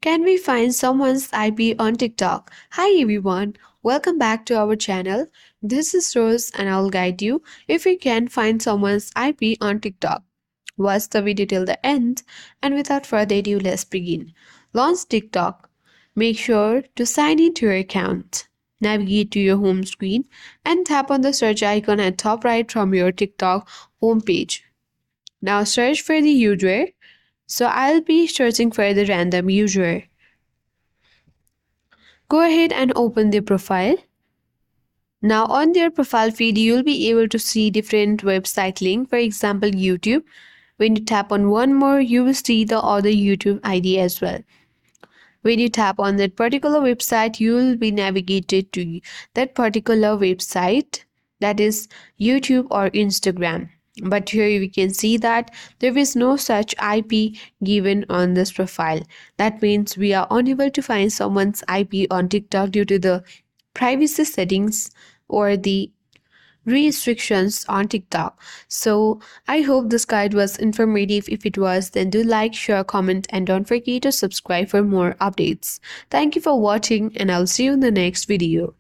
Can we find someone's IP on TikTok? Hi everyone, welcome back to our channel. This is Rose and I'll guide you if you can find someone's IP on TikTok. Watch the video till the end, and without further ado, let's begin. Launch TikTok. Make sure to sign into your account. Navigate to your home screen and tap on the search icon at top right from your TikTok homepage. Now search for the user. So I'll be searching for the random user. Go ahead and open the profile. Now on their profile feed, you'll be able to see different website link, for example, YouTube. When you tap on one more, you will see the other YouTube ID as well. When you tap on that particular website, you will be navigated to that particular website, that is YouTube or Instagram. But here we can see that there is no such IP given on this profile. That means we are unable to find someone's IP on TikTok due to the privacy settings or the restrictions on TikTok. So I hope this guide was informative. If it was, then do like, share, comment, and don't forget to subscribe for more updates. Thank you for watching, and I'll see you in the next video.